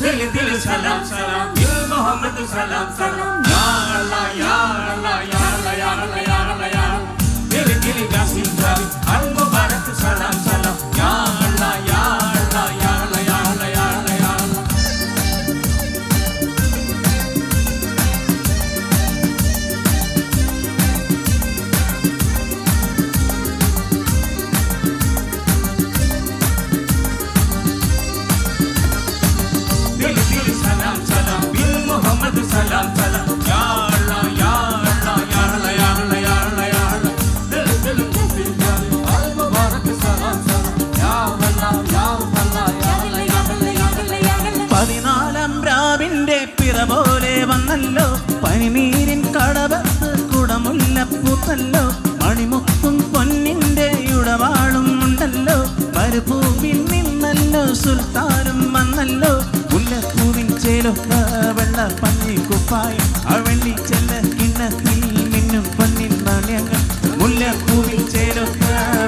दिल दिल सलाम सलाम दिल मोहम्मद सलाम सलाम या अल्लाह या अल्लाह या अल्लाह या अल्लाह या अल्लाह या दिल दिल यासीन जारी अल मुबारक सलाम सलाम या अल्लाह या अल्लाह या अल्लाह या अल्लाह या अल्लाह या सलाम सलाम या अल्लाह या अल्लाह या अल्लाह या अल्लाह या अल्लाह या अल्लाह दिल दिल यासीन जारी अल मुबारक सलाम सलाम या अल्लाह या अल्लाह या अल्लाह या अल्लाह या अल्लाह या अल्लाह പതിനാലാം രാവിന്റെ പിറ പോലെ വന്നല്ലോ പനിനീരിൻ കടവത്ത് കുടമുല്ലപ്പൂത്തല്ലോ മണിമുത്തും പൊന്നിന്റെ ഉടവാളും ഉണ്ടല്ലോ മരുഭൂവിൽ നിന്നല്ലോ സുൽത്താനും വന്നല്ലോ മുല്ലപ്പൂവിൻ ചേലൊക്ക വെള്ള പഞ്ഞി കുപ്പായി അവള്ളി ചെല്ല കിണ്ണത്തിൽ മിന്നും പൊന്നിൻ നാണ്യങ്ങൾ മുല്ലപ്പൂവിൻ ചേലൊക്ക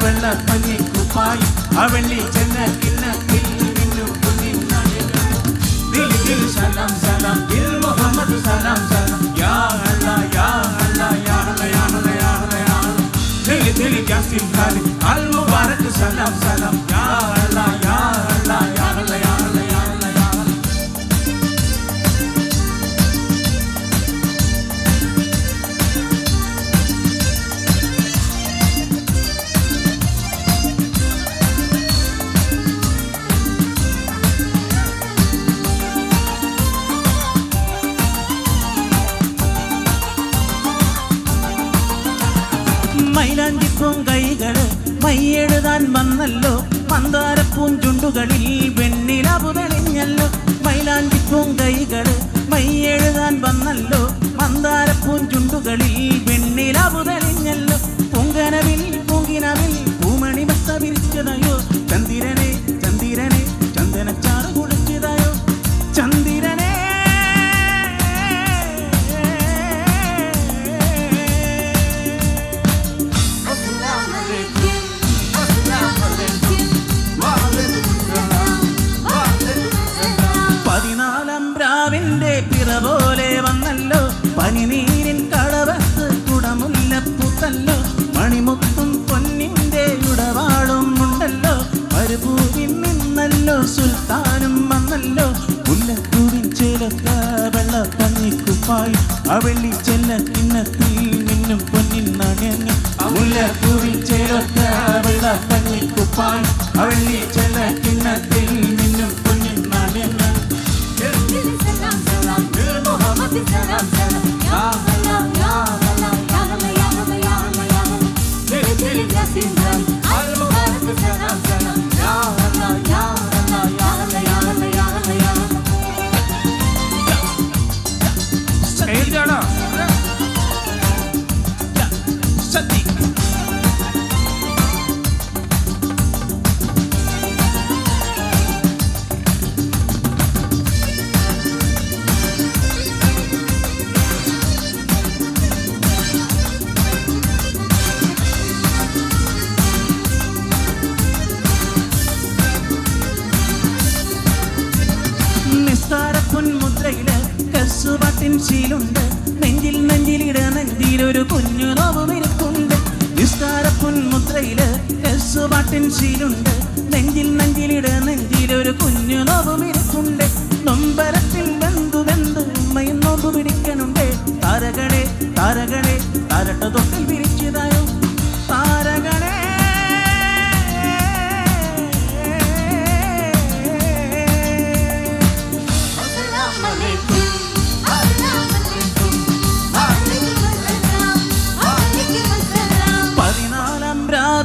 വെള്ള പഞ്ഞി കുപ്പായി അവള്ളി ചെല്ല കിണ്ണത്തിൽ മിന്നും പൊന്നിൻ നാണ്യങ്ങൾ ദിൽ ദിൽ സലാം സലാം ദിൽ മുഹമ്മദ് സലാം സലാം യാ അല്ലാഹ് യാ അല്ലാഹ് യാ അല്ലാഹ് യാ അല്ലാഹ് യാ അല്ലാഹ് യാ അല്ലാഹ് ദിൽ ദിൽ യാസിൻ ഖാലി അൽ മുബാരക് സലാം സലാം യാ അല്ലാഹ് യാ അല്ലാഹ് യാ അല്ലാഹ് യാ അല്ലാഹ് യാ അല്ലാഹ് യാ അല്ലാഹ് മൈലാഞ്ചിപ്പൂം കൈകള് മൈയെഴുതാൻ വന്നല്ലോ മന്ദാരപ്പൂം ചുണ്ടുകളിൽ വെണ്ണിലാവു തെളിഞ്ഞല്ലോ മൈലാഞ്ചിപ്പൂം കൈകള് മൈയെഴുതാൻ വന്നല്ലോ മന്ദാരപ്പൂം ചുണ്ടുകളിൽ വെണ്ണിലാവു തെളിഞ്ഞല്ലോ പൊങ്കനവിൽ പൂങ്കിനവിൽ പൂമണി ബസ്ത വിരിച്ചതായോ ചന്ദിരനെ ചന്ദിരനെ ചന്ദനച്ചാറ് കുളിച്ചതായോ ചന്ദിരനെ പതിനാലാം രാവിന്റെ പിറ പോലെ വന്നല്ലോ പനിനീരിൻ കടവത്ത് കുടമുല്ലപ്പൂത്തല്ലോ മണിമുത്തും പൊന്നിന്റെ ഉടവാളും ഉണ്ടല്ലോ മരുഭൂവിൽ നിന്നല്ലോ സുൽത്താനും വന്നല്ലോ മുല്ലപ്പൂവിൻ ചേലൊക്ക വെള്ള പഞ്ഞിക്കുപ്പായി അവള്ളി ചെല്ല കിണ്ണത്തിൽ മിന്നും പൊന്നിൻ നാണ്യങ്ങൾ മുല്ലപ്പൂവിൻ ചേലൊക്ക വെള്ള പഞ്ഞിക്കുപ്പായി അവള്ളി ചെല്ല കിണ്ണത്തിൽ മിന്നും പൊന്നിൻ നാണ്യങ്ങൾ सलाम सलाम या अल्लाह या अल्लाह या अल्लाह या अल्लाह या अल्लाह या अल्लाह दिल दिल यासीन जारी अल मुबारक सलाम सलाम या अल्लाह या अल्लाह या अल्लाह या अल्लाह या अल्लाह या अल्लाह कहीं जाना सती മുദ്രയില് കസുപാട്ടിൻ ശീലുണ്ട് നെഞ്ചിൽ നെഞ്ചിലിട നെഞ്ചിലൊരു കുഞ്ഞു നോവും ഇരിപ്പുണ്ട് നിസ്കാരപ്പുൻ മുദ്രയില് കസുപാട്ടിൻ ശീലുണ്ട് നെഞ്ചിൽ നെഞ്ചിലിട നെഞ്ചിലൊരു കുഞ്ഞു നോവും ഇരിപ്പുണ്ട് നൊമ്പരത്തിൽ വെന്തു വെന്ത് ഉമ്മയും നോമ്പ് പിടിക്കണുണ്ട് താരകളെ താരകളെ താരട്ട തൊട്ടിൽ വിരിച്ചതായോ താരകളെ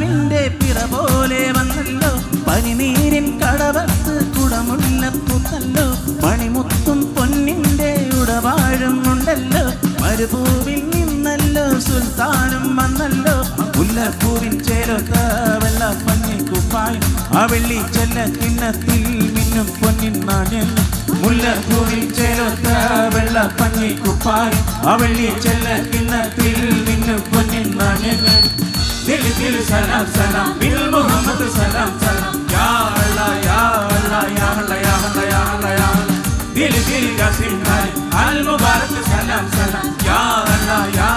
ിന്റെ പിറ പോലെ വന്നല്ലോ പനിനീരിൻ കടവത്ത് കുടമുല്ലപ്പൂത്തല്ലോ മണിമുത്തും പൊന്നിന്റെ ഉടവാഴും ഉണ്ടല്ലോ മരുഭൂവിൽ നിന്നല്ലോ സുൽത്താനും വന്നല്ലോ മുല്ലപ്പൂവിൻ ചേലൊക്ക വെള്ള പഞ്ഞിക്കുപ്പായി അവള്ളി ചെല്ല കിണ്ണത്തിൽ മിന്നും പൊന്നിൻ നാണ്യങ്ങൾ മുല്ലപ്പൂവിൻ ചേലൊക്ക വെള്ള പഞ്ഞിക്കുപ്പായി അവള്ളി ചെല്ല കിണ്ണത്തിൽ മിന്നും പൊന്നിൻ നാണ്യങ്ങൾ दिल दिल सलाम सलाम बिल मोहम्मद सलाम सलाम या अल्लाह या अल्लाह या अल्लाह या अल्लाह या अल्लाह या ദിൽ ദിൽ യാസിൻ ഖാൻ അൽ മുബാറക് സലാം സലാം യാ അല്ലാ യാ